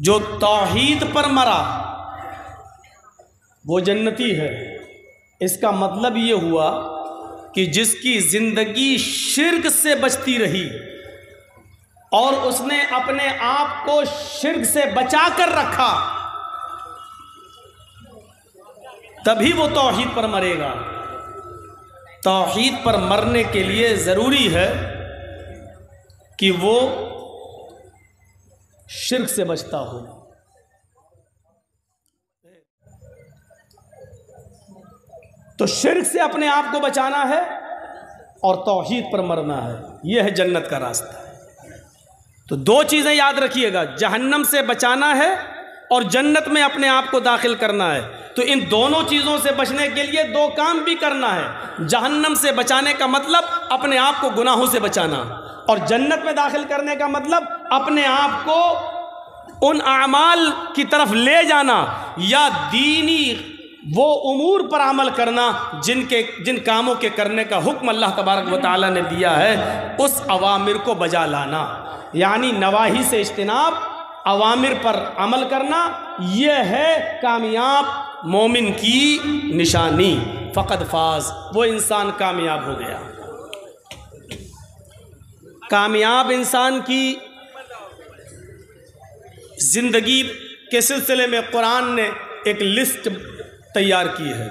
جو توحید پر مرا وہ جنتی ہے۔ اس کا مطلب یہ ہوا کہ جس کی زندگی شرک سے بچتی رہی اور اس نے اپنے آپ کو شرک سے بچا کر رکھا، تبھی وہ توحید پر مرے گا۔ توحید پر مرنے کے لیے ضروری ہے کہ وہ شرک سے بچتا ہو۔ تو شرک سے اپنے آپ کو بچانا ہے اور توحید پر مرنا ہے، یہ ہے جنت کا راستہ۔ تو دو چیزیں یاد رکھیے گا، جہنم سے بچانا ہے اور جنت میں اپنے آپ کو داخل کرنا ہے۔ تو ان دونوں چیزوں سے بچنے کے لیے دو کام بھی کرنا ہے۔ جہنم سے بچانے کا مطلب اپنے آپ کو گناہوں سے بچانا، اور جنت میں داخل کرنے کا مطلب اپنے آپ کو ان اعمال کی طرف لے جانا یا دینی وہ امور پر عمل کرنا جن کاموں کے کرنے کا حکم اللہ تبارک و تعالیٰ نے دیا ہے، اس اوامر کو بجا لانا، یعنی نواہی سے اجتناب، اوامر پر عمل کرنا، یہ ہے کامیاب مومن کی نشانی۔ فقد فاز، وہ انسان کامیاب ہو گیا۔ کامیاب انسان کی زندگی کے سلسلے میں قرآن نے ایک لسٹ تیار کی ہے۔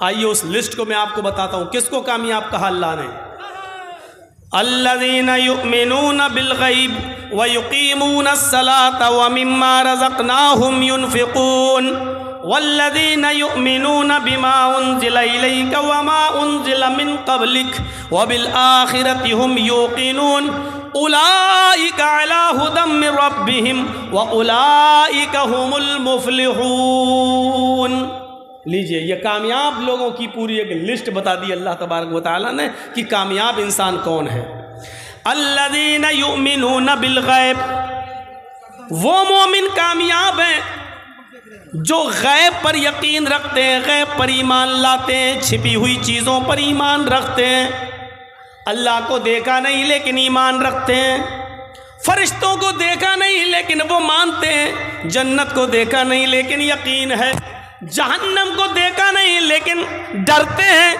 آئیے اس لسٹ کو میں آپ کو بتاتا ہوں، کس کو کامیاب کہا اللہ نے۔ الذین یؤمنون بالغیب ویقیمون الصلاۃ ومما رزقناہم ینفقون والذین یؤمنون بما انزل الیک وما انزل من قبلک وبالآخرۃ ہم یوقنون اولئک علی ھدی من ربہم واولئک ھم المفلحون۔ لیجئے، یہ کامیاب لوگوں کی پوری ایک لسٹ بتا دی اللہ تبارک و تعالیٰ نے کہ کامیاب انسان کون ہے۔ الذین یؤمنون بالغیب، وہ مومن کامیاب ہیں جو غیب پر یقین رکھتے ہیں، غیب پر ایمان لاتے ہیں، چھپی ہوئی چیزوں پر ایمان رکھتے ہیں۔ اللہ کو دیکھا نہیں لیکن ایمان رکھتے ہیں، فرشتوں کو دیکھا نہیں لیکن وہ مانتے ہیں، جنت کو دیکھا نہیں لیکن یقین ہے، جہنم کو دیکھا نہیں لیکن ڈرتے ہیں۔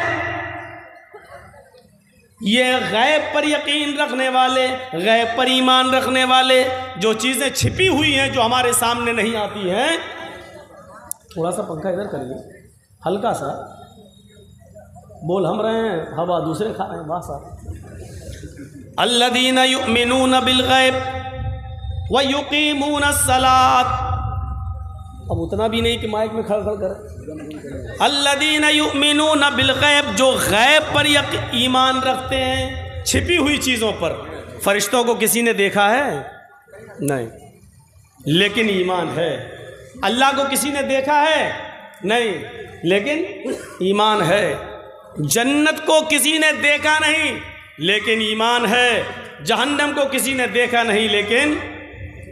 یہ غیب پر یقین رکھنے والے، غیب پر ایمان رکھنے والے، جو چیزیں چھپی ہوئی ہیں جو ہمارے سامنے نہیں آتی ہیں۔ تھوڑا سا پنکھا ادھر کریے، ہلکا سا، بول ہم رہے ہیں، ہوا دوسرے کھا رہے ہیں، واہ صاحب۔ الذین یؤمنون بالغیب ویقیمون الصلاۃ، اب اتنا بھی نہیں کہ مائک میں کھڑ کھڑ کرے۔ الذین یؤمنون بالغیب، جو غیب پر ایمان رکھتے ہیں، چھپی ہوئی چیزوں پر۔ فرشتوں کو کسی نے دیکھا ہے؟ نہیں، لیکن ایمان ہے۔ اللہ کو کسی نے دیکھا ہے؟ نہیں، لیکن ایمان ہے۔ جنت کو کسی نے دیکھا نہیں لیکن ایمان ہے، جہنم کو کسی نے دیکھا نہیں لیکن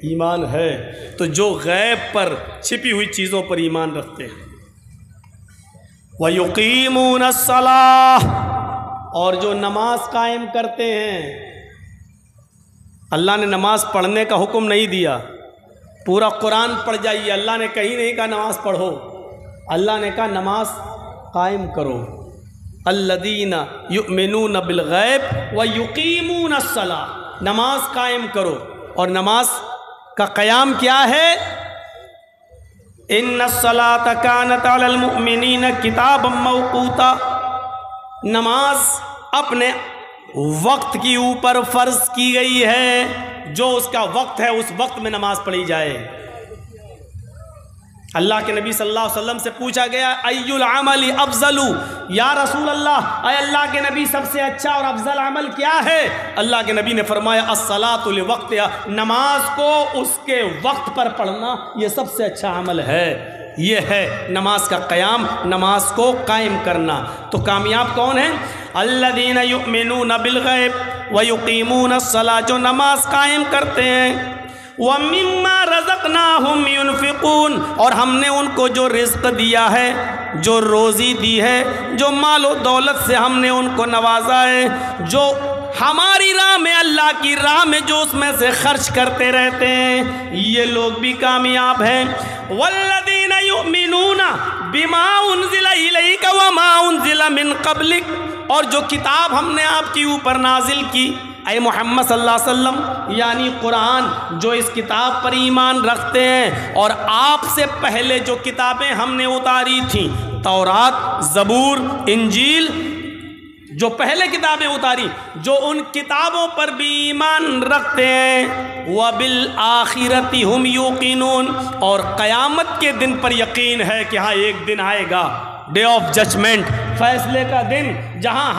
ایمان ہے۔ تو جو غیب پر، چھپی ہوئی چیزوں پر ایمان رکھتے ہیں۔ وَيُقِيمُونَ الصَّلَاةَ، اور جو نماز قائم کرتے ہیں۔ اللہ نے نماز پڑھنے کا حکم نہیں دیا، پورا قرآن پڑھ جائیے، اللہ نے کہیں نہیں کہا نماز پڑھو، اللہ نے کہا نماز قائم کرو۔ الذین یؤمنون بالغیب ویقیمون الصلاۃ، نماز قائم کرو۔ اور نماز کا قیام کیا ہے؟ ان الصلاۃ کانت علی المؤمنین کتابا موقوتا، نماز اپنے وقت کی اوپر فرض کی گئی ہے، جو اس کا وقت ہے اس وقت میں نماز پڑھی جائے۔ اللہ کے نبی صلی اللہ علیہ وسلم سے پوچھا گیا ای العمل افضل، یا رسول اللہ، اے اللہ کے نبی سب سے اچھا اور افضل عمل کیا ہے؟ اللہ کے نبی نے فرمایا الصلاۃ لوقتہا، نماز کو اس کے وقت پر پڑھنا یہ سب سے اچھا عمل ہے۔ یہ ہے نماز کا قیام، نماز کو قائم کرنا۔ تو کامیاب کون ہیں؟ الذین یؤمنون بالغیب ویقیمون الصلاۃ، جو نماز قائم کرتے ہیں۔ وَمِمَّا رَزَقْنَاهُمْ يُنْفِقُونَ، اور ہم نے ان کو جو رزق دیا ہے، جو روزی دی ہے، جو مال و دولت سے ہم نے ان کو نوازا ہے، جو ہماری راہ میں، اللہ کی راہ میں جو اس میں سے خرچ کرتے رہتے ہیں، یہ لوگ بھی کامیاب ہیں۔ والذین یؤمنون بما انزل الیک وما انزل من قبلک، اور جو کتاب ہم نے آپ کے اوپر نازل کی اے محمد صلی اللہ علیہ وسلم، یعنی قرآن، جو اس کتاب پر ایمان رکھتے ہیں، اور آپ سے پہلے جو کتابیں ہم نے اتاری تھیں، تورات، زبور، انجیل، جو پہلے کتابیں اتاری، جو ان کتابوں پر بھی ایمان رکھتے ہیں، وَبِالْآخِرَةِ هُمْ يُوقِنُونَ، اور قیامت کے دن پر یقین ہے کہ ہاں ایک دن آئے گا، ڈے آف ججمنٹ، فیصلے کا دن، جہاں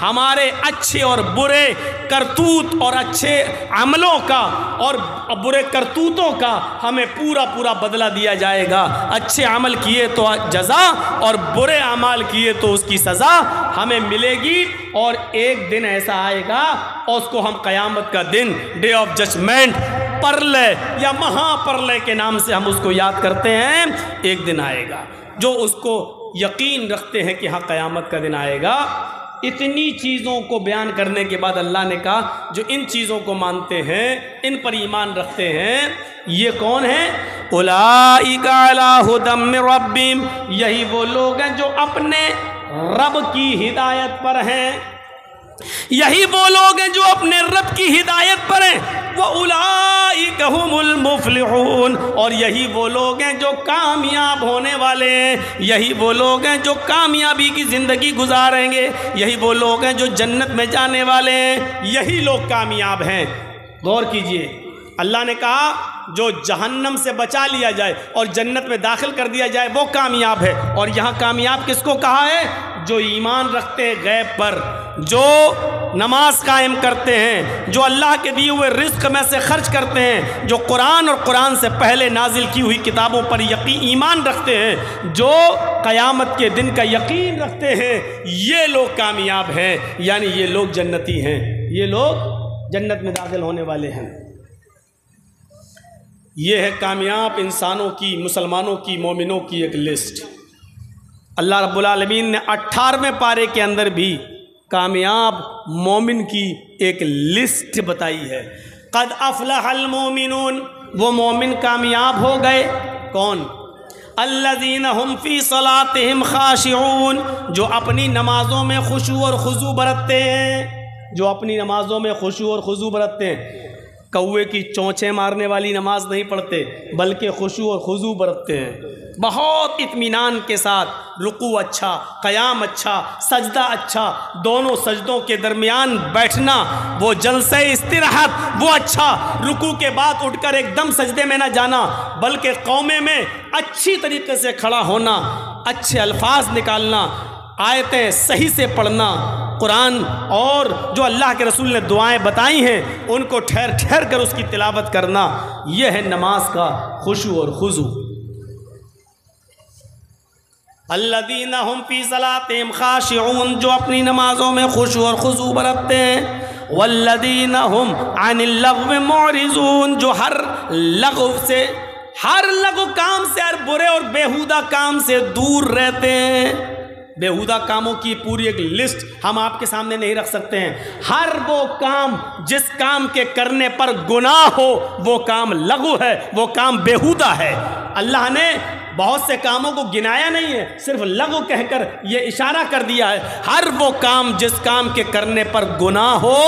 ہمارے اچھے اور برے کرتوت اور اچھے عملوں کا اور برے کرتوتوں کا ہمیں پورا بدلہ دیا جائے گا۔ اچھے عمل کیے تو جزا، اور برے اعمال کیے تو اس کی سزا ہمیں ملے گی، اور ایک دن ایسا آئے گا، اور اس کو ہم قیامت کا دن، ڈے آف ججمنٹ، پرلے یا مہا پرلے کے نام سے ہم اس کو یاد کرتے ہیں، ایک دن آئے گا۔ جو اس کو یقین رکھتے ہیں کہ ہاں قیامت کا دن آئے گا۔ اتنی چیزوں کو بیان کرنے کے بعد اللہ نے کہا جو ان چیزوں کو مانتے ہیں، ان پر ایمان رکھتے ہیں، یہ کون ہیں؟ اولئک علی ھدی من ربہم، یہی وہ لوگ ہیں جو اپنے رب کی ہدایت پر ہیں، یہی وہ لوگ ہیں جو اپنے رب کی ہدایت پر ہیں۔ وَأُولَئِكَ هُمُ الْمُفْلِحُونَ، اور یہی وہ لوگ ہیں جو کامیاب ہونے والے ہیں، یہی وہ لوگ ہیں جو کامیابی کی زندگی گزاریں گے، یہی وہ لوگ ہیں جو جنت میں جانے والے ہیں، یہی لوگ کامیاب ہیں۔ غور کیجئے، اللہ نے کہا جو جہنم سے بچا لیا جائے اور جنت میں داخل کر دیا جائے وہ کامیاب ہے، اور یہاں کامیاب کس کو کہا ہے؟ جو ایمان رکھتے ہیں غیب پر، جو نماز قائم کرتے ہیں، جو اللہ کے دیے ہوئے رزق میں سے خرچ کرتے ہیں، جو قرآن اور قرآن سے پہلے نازل کی ہوئی کتابوں پر ایمان رکھتے ہیں، جو قیامت کے دن کا یقین رکھتے ہیں، یہ لوگ کامیاب ہیں، یعنی یہ لوگ جنتی ہیں، یہ لوگ جنت میں داخل ہونے والے ہیں۔ یہ ہے کامیاب انسانوں کی، مسلمانوں کی، مومنوں کی ایک لسٹ۔ اللہ رب العالمین نے 18ویں پارے کے اندر بھی کامیاب مومن کی ایک لسٹ بتائی ہے۔ قد افلح المومنون، وہ مومن کامیاب ہو گئے، کون؟ الذین هم فی صلاتہم خاشعون، جو اپنی نمازوں میں خشوع اور خضوع برتتے ہیں، جو اپنی نمازوں میں خشوع اور خضوع برتتے ہیں۔ کوے کی چونچیں مارنے والی نماز نہیں پڑھتے، بلکہ خشوع اور خضوع برتتے ہیں، بہت اطمینان کے ساتھ، رکوع اچھا، قیام اچھا، سجدہ اچھا، دونوں سجدوں کے درمیان بیٹھنا، وہ جلسہ استراحت وہ اچھا، رکوع کے بعد اٹھ کر ایک دم سجدے میں نہ جانا، بلکہ قومے میں اچھی طریقے سے کھڑا ہونا، اچھے الفاظ نکالنا، آیتیں صحیح سے پڑھنا، قرآن اور جو اللہ کے رسول نے دعائیں بتائی ہیں ان کو ٹھہر ٹھہر کر اس کی تلاوت کرنا، یہ ہے نماز کا خشوع اور خضوع۔ الذین هم فی صلاتہم خاشعون، جو اپنی نمازوں میں خشوع اور خضوع برتتے ہیں۔ والذین هم عن اللغو معرضون، جو ہر لغو کام سے، ہر برے اور بیہودہ کام سے دور رہتے ہیں۔ بیہودہ کاموں کی پوری ایک لسٹ ہم آپ کے سامنے نہیں رکھ سکتے ہیں۔ ہر وہ کام جس کام کے کرنے پر گناہ ہو وہ کام لغو ہے، وہ کام بیہودہ ہے۔ اللہ نے بہت سے کاموں کو گنایا نہیں ہے، صرف لغو کہہ کر یہ اشارہ کر دیا ہے، ہر وہ کام جس کام کے کرنے پر گناہ ہو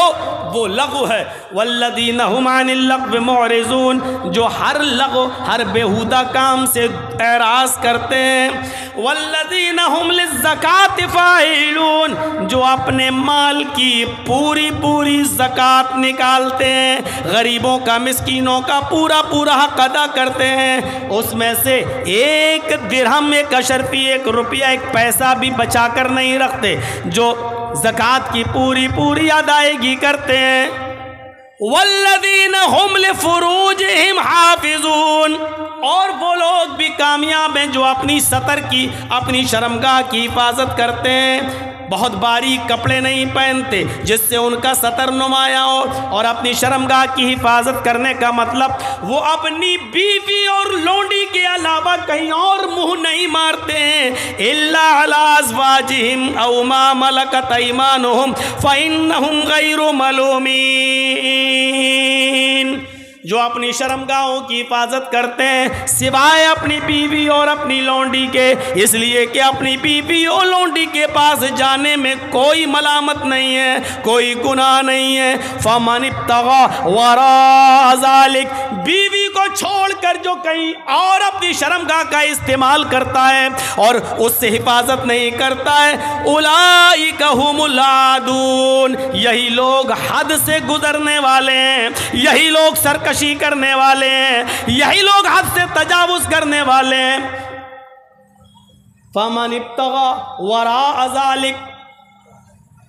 وہ لغو ہے۔ والذین هم عن اللغو معرضون، جو ہر لغو، ہر بیہودہ کام سے اعراض کرتے ہیں۔ والذین هم للزکاۃ فاعلون، جو اپنے مال کی پوری زکوٰۃ نکالتے ہیں، غریبوں کا، مسکینوں کا پورا حق ادا کرتے ہیں، اس میں سے ایک درہم، ایک اشرفی، ایک روپیہ، ایک پیسہ بھی بچا کر نہیں رکھتے، جو زکوٰۃ کی پوری ادائیگی کرتے ہیں۔ والذین هم لفروجہم حافظون، اور وہ لوگ بھی کامیاب ہیں جو اپنی سطر کی، اپنی شرمگاہ کی حفاظت کرتے ہیں۔ بہت باریک کپڑے نہیں پہنتے جس سے ان کا سطر نمایاں ہو، اور اپنی شرمگاہ کی حفاظت کرنے کا مطلب وہ اپنی بیوی اور لونڈی کے علاوہ کہیں اور منہ نہیں مارتے ہیں، الا علی ازواجہم او ما ملکت ایمانہم فانہم غیر ملومین۔ جو اپنی شرمگاہوں کی حفاظت کرتے ہیں سوائے اپنی بیوی اور اپنی لونڈی کے، اس لیے کہ اپنی بیوی اور لونڈی کے پاس جانے میں کوئی ملامت نہیں ہے، کوئی گناہ نہیں ہے۔ فمن ابتغى وراء ذلك، بیوی کو چھوڑ کر جو کہیں اور اپنی شرمگاہ کا استعمال کرتا ہے اور اس سے حفاظت نہیں کرتا ہے، اولئک هم العادون، یہی لوگ حد سے گزرنے والے ہیں، یہی لوگ سرکشی کرنے والے ہیں، یہی لوگ حد سے تجاوز کرنے والے ہیں۔ فمن ابتغى وراء ذلك،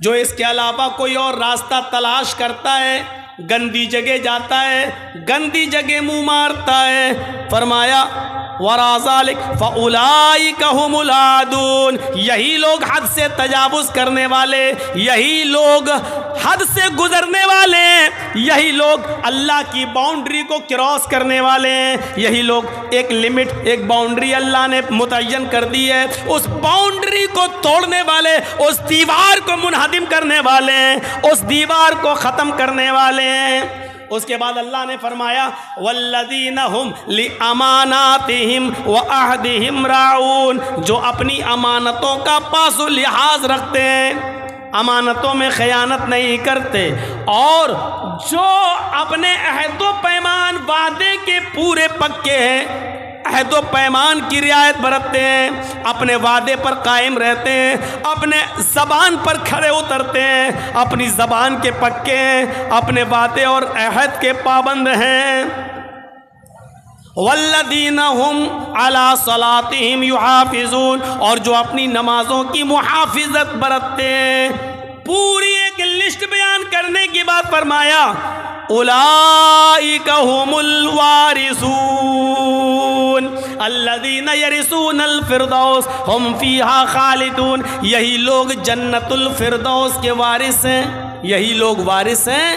جو اس کے علاوہ کوئی اور راستہ تلاش کرتا ہے، گندی جگہ جاتا ہے، گندی جگہ منہ مارتا ہے، فرمایا وراء ذلك فاولئک هم العادون، یہی لوگ حد سے تجاوز کرنے والے، یہی لوگ حد سے گزرنے والے ہیں، یہی لوگ اللہ کی باؤنڈری کو کراس کرنے والے ہیں، یہی لوگ ایک لمٹ، ایک باؤنڈری اللہ نے متعین کر دی ہے، اس باؤنڈری کو توڑنے والے، اس دیوار کو منہدم کرنے والے ہیں، اس دیوار کو ختم کرنے والے ہیں۔ اس کے بعد اللہ نے فرمایا والذین هم لاماناتہم وعہدہم راعون، جو اپنی امانتوں کا پاس و لحاظ رکھتے ہیں، امانتوں میں خیانت نہیں کرتے، اور جو اپنے عہد و پیمان وعدے کے پورے پکے ہیں، عہد و پیمان کی رعایت برتتے ہیں، اپنے وعدے پر قائم رہتے ہیں، اپنے زبان پر کھڑے اترتے ہیں، اپنی زبان کے پکے ہیں، اپنے وعدے اور عہد کے پابند ہیں۔ والذین هم علی صلاتہم یحافظون، اور جو اپنی نمازوں کی محافظت برتتے ہیں۔ پوری ایک لسٹ بیان کرنے کے بعد فرمایا اولئک هم الوارثون الذین یرثون الفردوس هم فیہا خالدون، یہی لوگ جنت الفردوس کے وارث ہیں، یہی لوگ وارث ہیں،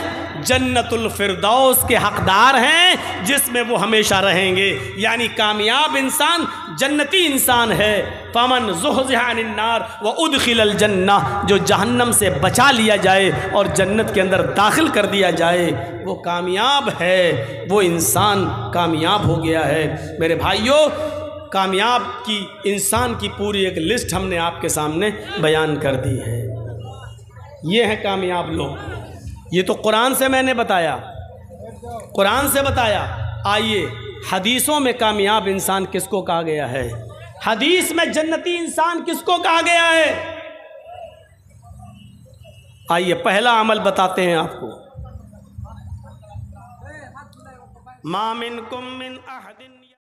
جنت الفردوس کے حقدار ہیں جس میں وہ ہمیشہ رہیں گے۔ یعنی کامیاب انسان جنتی انسان ہے۔ فمن زحزح عن النار وادخل الجنہ، جو جہنم سے بچا لیا جائے اور جنت کے اندر داخل کر دیا جائے وہ کامیاب ہے، وہ انسان کامیاب ہو گیا ہے۔ میرے بھائیوں، کامیاب کی انسان کی پوری ایک لسٹ ہم نے آپ کے سامنے بیان کر دی ہے۔ یہ ہیں کامیاب لوگ، یہ تو قرآن سے میں نے بتایا، قرآن سے بتایا۔ آئیے حدیثوں میں کامیاب انسان کس کو کہا گیا ہے؟ حدیث میں جنتی انسان کس کو کہا گیا ہے؟ آئیے پہلا عمل بتاتے ہیں آپ کو۔ ما منکم من احد